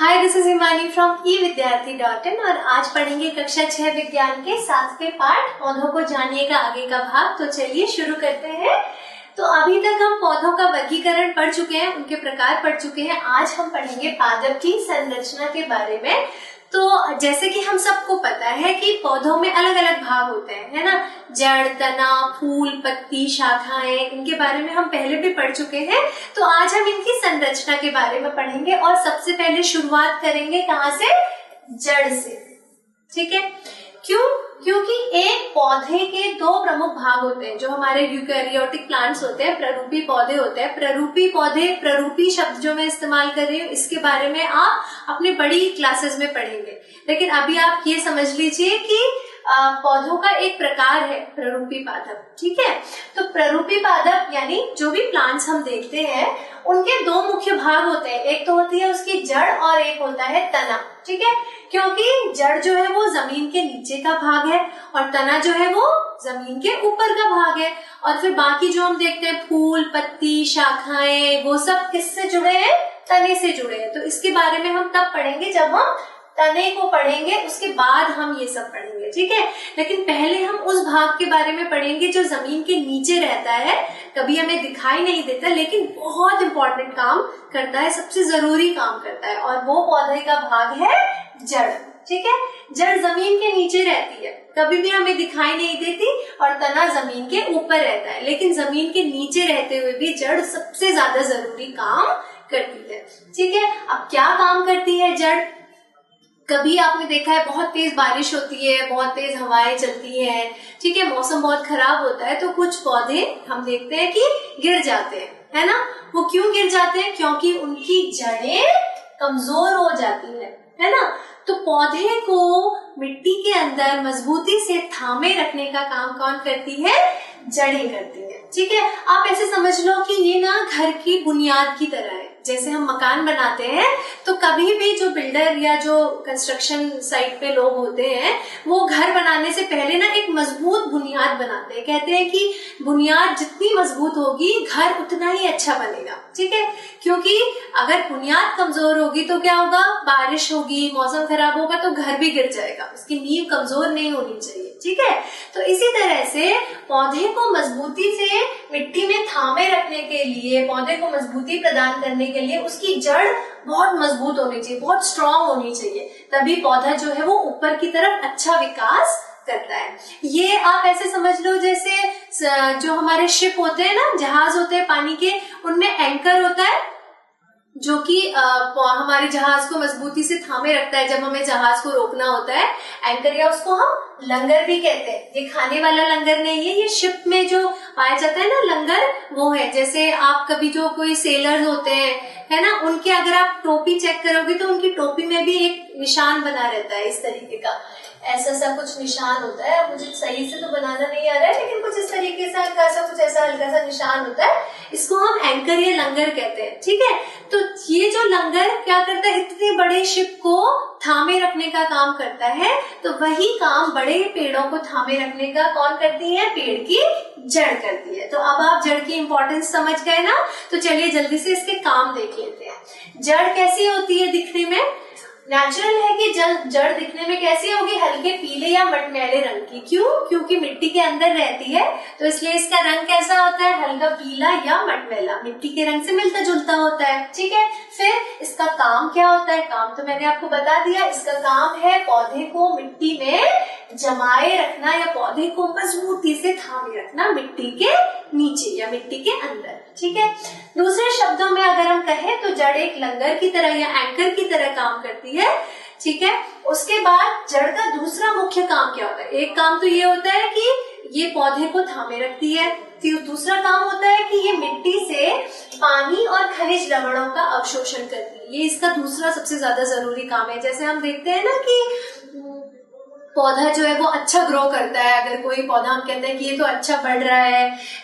Hi, this is Himani from evidyarthi.in और आज पढ़ेंगे कक्षा 6 विज्ञान के 7वें पाठ पौधों को जानिए का आगे का भाग। तो चलिए शुरू करते हैं। तो अभी तक हम पौधों का वर्गीकरण पढ़ चुके हैं, उनके प्रकार पढ़ चुके हैं। आज हम पढ़ेंगे पादप की संरचना के बारे में। तो जैसे कि हम सबको पता है कि पौधों में अलग अलग भाग होते हैं, है ना। जड़, तना, फूल, पत्ती, शाखाएं, इनके बारे में हम पहले भी पढ़ चुके हैं। तो आज हम इनकी संरचना के बारे में पढ़ेंगे और सबसे पहले शुरुआत करेंगे कहाँ से? जड़ से। ठीक है, क्यों? क्योंकि एक पौधे के दो प्रमुख भाग होते हैं जो हमारे यूकैरियोटिक प्लांट्स होते हैं, प्ररूपी पौधे होते हैं। प्ररूपी पौधे, प्ररूपी शब्द जो मैं इस्तेमाल कर रही हूँ इसके बारे में आप अपनी बड़ी क्लासेस में पढ़ेंगे, लेकिन अभी आप ये समझ लीजिए कि पौधों का एक प्रकार है प्ररूपी पादप। ठीक है, तो प्ररूपी पादप यानी जो भी प्लांट्स हम देखते हैं उनके दो मुख्य भाग होते हैं। एक तो होती है उसकी जड़ और एक होता है तना। ठीक है, क्योंकि जड़ जो है वो जमीन के नीचे का भाग है और तना जो है वो जमीन के ऊपर का भाग है। और फिर बाकी जो हम देखते हैं फूल, पत्ती, शाखाएं, वो सब किससे जुड़े हैं? तने से जुड़े हैं। तो इसके बारे में हम तब पढ़ेंगे जब हम तने को पढ़ेंगे, उसके बाद हम ये सब पढ़ेंगे। ठीक है, लेकिन पहले हम उस भाग के बारे में पढ़ेंगे जो जमीन के नीचे रहता है, कभी हमें दिखाई नहीं देता लेकिन बहुत इंपॉर्टेंट काम करता है, सबसे जरूरी काम करता है, और वो पौधे का भाग है जड़। ठीक है, जड़ जमीन के नीचे रहती है, कभी भी हमें दिखाई नहीं देती, और तना जमीन के ऊपर रहता है, लेकिन जमीन के नीचे रहते हुए भी जड़ सबसे ज्यादा जरूरी काम करती है। ठीक है, अब क्या काम करती है जड़? कभी आपने देखा है बहुत तेज बारिश होती है, बहुत तेज हवाएं चलती है, ठीक है, मौसम बहुत खराब होता है, तो कुछ पौधे हम देखते हैं कि गिर जाते हैं, है ना। वो क्यों गिर जाते हैं? क्योंकि उनकी जड़ें कमजोर हो जाती है ना। तो पौधे को मिट्टी के अंदर मजबूती से थामे रखने का काम कौन करती है? जड़ें करती है। ठीक है, आप ऐसे समझ लो कि ये ना घर की बुनियाद की तरह है। जैसे हम मकान बनाते हैं तो कभी भी जो बिल्डर या जो कंस्ट्रक्शन साइट पे लोग होते हैं वो घर बनाने से पहले ना एक मजबूत बुनियाद बनाते हैं। कहते हैं कि बुनियाद जितनी मजबूत होगी घर उतना ही अच्छा बनेगा। ठीक है, क्योंकि अगर बुनियाद कमजोर होगी तो क्या होगा? बारिश होगी, मौसम खराब होगा तो घर भी गिर जाएगा, उसकी नींव कमजोर नहीं होनी चाहिए। ठीक है, तो इसी तरह से पौधे को मजबूती से मिट्टी में थामे रखने के लिए, पौधे को मजबूती प्रदान करने के लिए उसकी जड़ बहुत मजबूत होनी चाहिए, बहुत स्ट्रांग होनी चाहिए, तभी पौधा जो है वो ऊपर की तरफ अच्छा विकास करता है। ये आप ऐसे समझ लो जैसे जो हमारे शिप होते हैं ना, जहाज होते हैं पानी के, उनमें एंकर होता है जो कि हमारे जहाज को मजबूती से थामे रखता है जब हमें जहाज को रोकना होता है। एंकर, या उसको हम लंगर भी कहते हैं। ये खाने वाला लंगर नहीं है, ये शिप में जो पाया जाता है ना लंगर, वो है। जैसे आप कभी जो कोई सेलर्स होते हैं, है ना, उनके अगर आप टोपी चेक करोगे तो उनकी टोपी में भी एक निशान बना रहता है इस तरीके का, ऐसा सा कुछ निशान होता है। मुझे सही से तो बनाना नहीं आ रहा है, लेकिन कुछ इस तरीके से हल्का सा कुछ ऐसा हल्का सा निशान होता है, इसको हम एंकर या लंगर कहते हैं। ठीक है, तो ये जो लंगर क्या करता है? इतने बड़े शिप को थामे रखने का काम करता है। तो वही काम बड़े पेड़ों को थामे रखने का कौन करती है? पेड़ की जड़ करती है। तो अब आप जड़ की इंपॉर्टेंस समझ गए ना। तो चलिए जल्दी से इसके काम देख लेते हैं। जड़ कैसी होती है दिखने में? नेचुरल है कि जड़ दिखने में कैसी होगी? हल्के पीले या मटमैले रंग की। क्यों? क्योंकि मिट्टी के अंदर रहती है, तो इसलिए इसका रंग कैसा होता है? हल्का पीला या मटमैला, मिट्टी के रंग से मिलता जुलता होता है। ठीक है, फिर इसका काम क्या होता है? काम तो मैंने आपको बता दिया। इसका काम है पौधे को मिट्टी में जमाए रखना या पौधे को मजबूती से थामे रखना मिट्टी के नीचे या मिट्टी के अंदर। ठीक है, दूसरे शब्दों में अगर हम कहें तो जड़ एक लंगर की तरह या एंकर की तरह काम करती है। ठीक है, उसके बाद जड़ का दूसरा मुख्य काम क्या होता है? एक काम तो ये होता है कि ये पौधे को थामे रखती है, दूसरा काम होता है कि ये मिट्टी से पानी और खनिज लवणों का अवशोषण करती है। ये इसका दूसरा सबसे ज्यादा जरूरी काम है। जैसे हम देखते हैं ना कि पौधा जो है वो अच्छा ग्रो करता है, अगर कोई पौधा हम कहते हैं कि ये तो अच्छा बढ़ रहा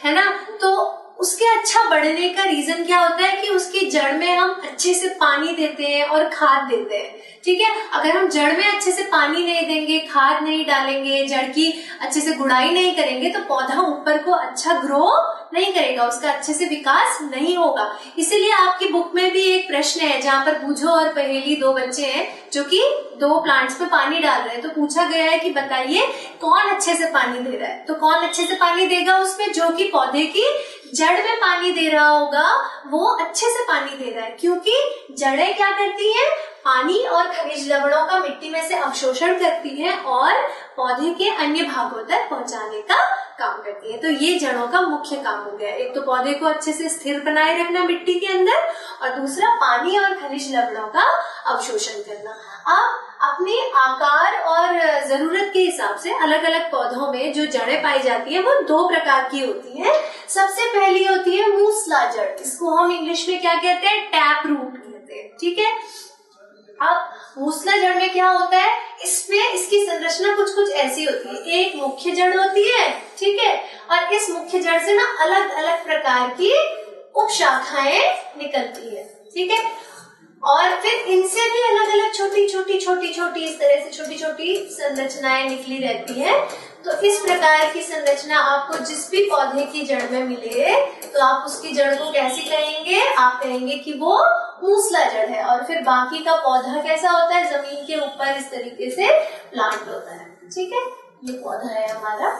है ना, तो उसके अच्छा बढ़ने का रीजन क्या होता है कि उसकी जड़ में हम अच्छे से पानी देते हैं और खाद देते हैं। ठीक है, अगर हम जड़ में अच्छे से पानी नहीं देंगे, खाद नहीं डालेंगे, जड़ की अच्छे से गुड़ाई नहीं करेंगे तो पौधा ऊपर को अच्छा ग्रो नहीं करेगा, उसका अच्छे से विकास नहीं होगा। इसीलिए आपकी बुक में भी एक प्रश्न है जहाँ पर बूझो और पहेली, दो बच्चे हैं जो कि दो प्लांट्स पे पानी डाल रहे हैं, तो पूछा गया है कि बताइए कौन अच्छे से पानी दे रहा है। तो कौन अच्छे से पानी देगा उसमें, जो कि पौधे की जड़ में पानी दे रहा होगा वो अच्छे से पानी दे रहा है, क्योंकि जड़ें क्या करती हैं, पानी और खनिज लवणों का मिट्टी में से अवशोषण करती हैं और पौधे के अन्य भागों तक पहुंचाने का काम करती है। तो ये जड़ों का मुख्य काम हो गया, एक तो पौधे को अच्छे से स्थिर बनाए रखना मिट्टी के अंदर, और दूसरा पानी और खनिज लवणों का अवशोषण करना। अब अपने आकार और जरूरत के हिसाब से अलग अलग पौधों में जो जड़ें पाई जाती है वो दो प्रकार की होती है। सबसे पहली होती है मूसला जड़, इसको हम इंग्लिश में क्या कहते हैं, टैप रूट कहते हैं। ठीक है, अब मूसला जड़ में क्या होता है, इसमें इसकी संरचना कुछ कुछ ऐसी होती है, एक मुख्य जड़ होती है, ठीक है, और इस मुख्य जड़ से ना अलग अलग प्रकार की उपशाखाएं निकलती है। ठीक है, और फिर इनसे भी अलग अलग छोटी छोटी इस तरह से छोटी छोटी संरचनाएं निकली रहती है। तो इस प्रकार की संरचना आपको जिस भी पौधे की जड़ में मिले तो आप उसकी जड़ को कैसी कहेंगे, आप कहेंगे कि वो मूसला जड़ है। और फिर बाकी का पौधा कैसा होता है, जमीन के ऊपर इस तरीके से प्लांट होता है। ठीक है, ये पौधा है हमारा,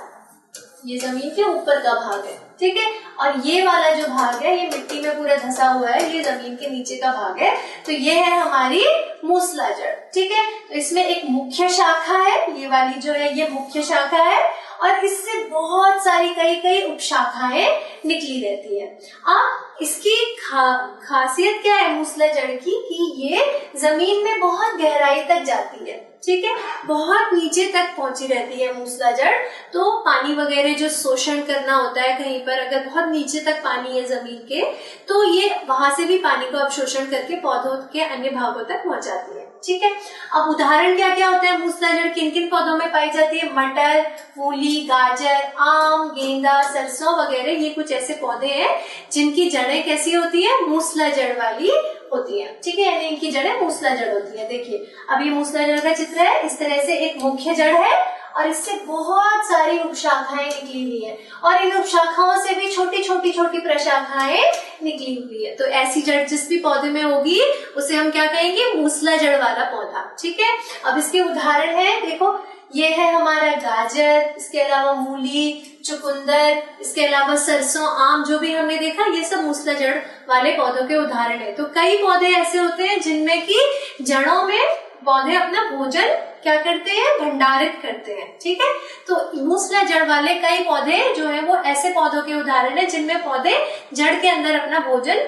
ये जमीन के ऊपर का भाग है। ठीक है, और ये वाला जो भाग है ये मिट्टी में पूरा धंसा हुआ है, ये जमीन के नीचे का भाग है। तो ये है हमारी मूसला जड़। ठीक है, तो इसमें एक मुख्य शाखा है, ये वाली जो है ये मुख्य शाखा है, और इससे बहुत सारी कई उपशाखाएं निकली रहती है। अब इसकी खासियत क्या है मूसला जड़ की, कि ये जमीन में बहुत गहराई तक जाती है। ठीक है, बहुत नीचे तक पहुंची रहती है मूसला जड़। तो पानी वगैरह जो शोषण करना होता है कहीं पर, अगर बहुत नीचे तक पानी है जमीन के, तो ये वहां से भी पानी को अवशोषण करके पौधों के अन्य भागों तक पहुंचाती है। ठीक है, अब उदाहरण क्या क्या होते हैं, मूसला जड़ किन किन पौधों में पाई जाती है, मटर, मूली, गाजर, आम, गेंदा, सरसों वगैरह, ये कुछ ऐसे पौधे हैं जिनकी जड़ें कैसी होती है, मूसला जड़ वाली होती है। ठीक है, यानी इनकी जड़ें मूसला जड़ होती है। देखिए अब ये मूसला जड़ का चित्र है, इस तरह से एक मुख्य जड़ है और इससे बहुत सारी उपशाखाएं निकली हुई है, और इन उपशाखाओं से भी छोटी प्रशाखाएं निकली हुई है। तो ऐसी जड़ जिस भी पौधे में होगी उसे हम क्या कहेंगे, मूसला जड़ वाला पौधा। ठीक है, अब इसके उदाहरण है, देखो ये है हमारा गाजर, इसके अलावा मूली, चुकंदर, इसके अलावा सरसों, आम, जो भी हमने देखा ये सब मूसला जड़ वाले पौधों के उदाहरण है। तो कई पौधे ऐसे होते हैं जिनमें की जड़ों में पौधे अपना भोजन क्या करते हैं, भंडारित करते हैं। ठीक है, तो मूसला जड़ वाले कई पौधे जो है वो ऐसे पौधों के उदाहरण है जिनमें पौधे जड़ के अंदर अपना भोजन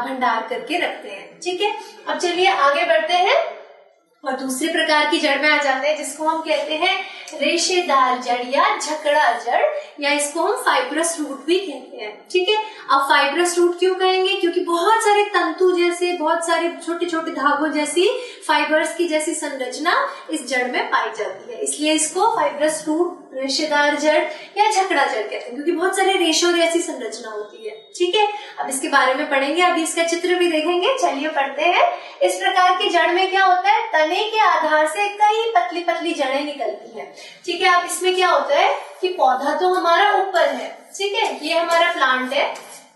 भंडार करके रखते हैं। ठीक है, अब चलिए आगे बढ़ते हैं और दूसरे प्रकार की जड़ में आ जाते हैं जिसको हम कहते हैं रेशेदार जड़ या झकड़ा जड़, या इसको हम फाइब्रस रूट भी कहते हैं। ठीक है, अब फाइब्रस रूट क्यों कहेंगे, क्योंकि बहुत सारे तंतु जैसे, बहुत सारे छोटे छोटे धागों जैसी, फाइबर्स की जैसी संरचना इस जड़ में पाई जाती है, इसलिए इसको फाइब्रस रूट, रेशेदार जड़ या झकड़ा जड़ कहते हैं, क्योंकि बहुत सारे रेशों जैसी संरचना होती है। ठीक है, अब इसके बारे में पढ़ेंगे, अभी इसका चित्र भी देखेंगे। चलिए पढ़ते हैं। इस प्रकार की जड़ में क्या होता है, तने के आधार से कई पतली पतली जड़ें निकलती हैं। ठीक है, अब इसमें क्या होता है कि पौधा तो हमारा ऊपर है, ठीक है, ये हमारा प्लांट है,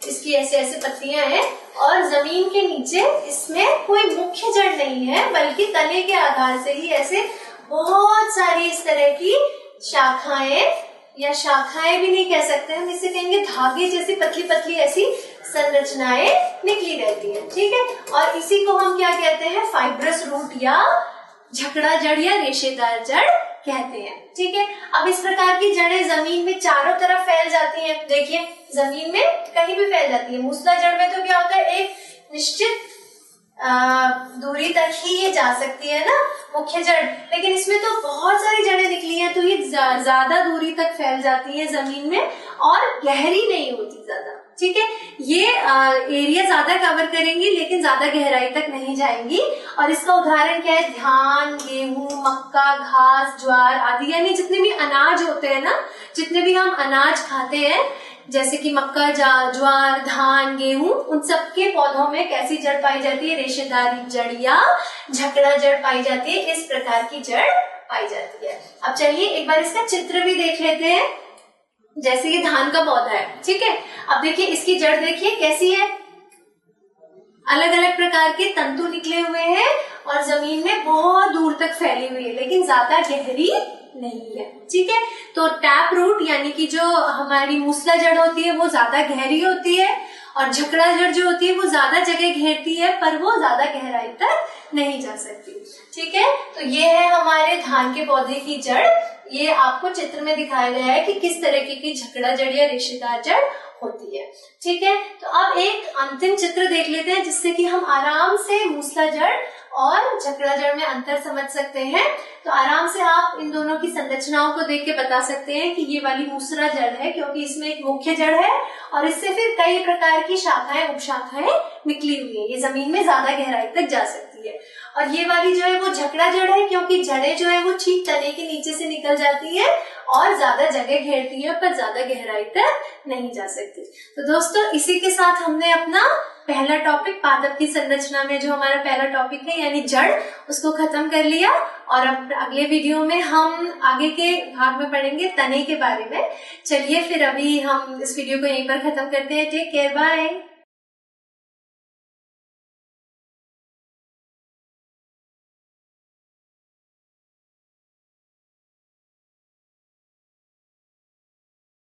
इसकी ऐसे ऐसे पत्तियां हैं, और जमीन के नीचे इसमें कोई मुख्य जड़ नहीं है, बल्कि तने के आधार से ही ऐसे बहुत सारी इस तरह की शाखाएं, या शाखाएं भी नहीं कह सकते हम, इसे कहेंगे धागे जैसी पतली पतली ऐसी संरचनाएं निकली रहती है। ठीक है, और इसी को हम क्या कहते हैं, फाइब्रस रूट या झकड़ा जड़ या रेशेदार जड़ कहते हैं। ठीक है, अब इस प्रकार की जड़ें जमीन में चारों तरफ फैल जाती हैं। देखिए जमीन में कहीं भी फैल जाती है। मूसला जड़ में तो क्या होता है, एक निश्चित दूरी तक ही ये जा सकती है ना, मुख्य जड़, लेकिन इसमें तो बहुत सारी जड़ें निकली हैं, तो ये ज्यादा दूरी तक फैल जाती है जमीन में और गहरी नहीं होती ज्यादा। ठीक है, ये एरिया ज्यादा कवर करेंगी लेकिन ज्यादा गहराई तक नहीं जाएंगी। और इसका उदाहरण क्या है, धान, गेहूं, मक्का, घास, ज्वार आदि, यानी जितने भी अनाज होते हैं ना, जितने भी हम अनाज खाते हैं, जैसे कि मक्का, ज्वार, धान, गेहूं, उन सब के पौधों में कैसी जड़ पाई जाती है? रेशेदार जड़ या झकड़ा जड़ पाई जाती है। इस प्रकार की जड़ पाई जाती है। अब चलिए एक बार इसका चित्र भी देख लेते हैं। जैसे ये धान का पौधा है, ठीक है। अब देखिए इसकी जड़ देखिए कैसी है, अलग अलग प्रकार के तंतु निकले हुए हैं और जमीन में बहुत दूर तक फैली हुई है, लेकिन ज्यादा गहरी नहीं है, ठीक है। तो टैप रूट यानी कि जो हमारी मूसला जड़ होती है वो ज्यादा गहरी होती है और झकड़ा जड़ जो होती है वो ज्यादा जगह घेरती है, पर वो ज्यादा गहराई तक नहीं जा सकती, ठीक है। तो ये है हमारे धान के पौधे की जड़। ये आपको चित्र में दिखाया गया है कि किस तरीके की झकड़ा जड़ या रेशेदार जड़ होती है, ठीक है। तो अब एक अंतिम चित्र देख लेते हैं जिससे कि हम आराम से मूसला जड़ और झकड़ा जड़ में अंतर समझ सकते हैं। तो आराम से आप इन दोनों की संरचनाओं को देख के बता सकते हैं कि ये वाली मूसला जड़ है, क्योंकि इसमें एक मुख्य जड़ है और इससे फिर कई प्रकार की शाखाएं, उपशाखाएं निकली हुई है। ये जमीन में ज्यादा गहराई तक जा सकती है। और ये वाली जो है वो झकड़ा जड़ है, क्योंकि जड़ें जो है वो ठीक तने के नीचे से निकल जाती है और ज्यादा जगह घेरती है, पर ज्यादा गहराई तक नहीं जा सकती। तो दोस्तों इसी के साथ हमने अपना पहला टॉपिक पादप की संरचना में जो हमारा पहला टॉपिक है यानी जड़, उसको खत्म कर लिया। और अब अगले वीडियो में हम आगे के भाग में पढ़ेंगे तने के बारे में। चलिए फिर अभी हम इस वीडियो को यहीं पर खत्म करते हैं। Take care, bye.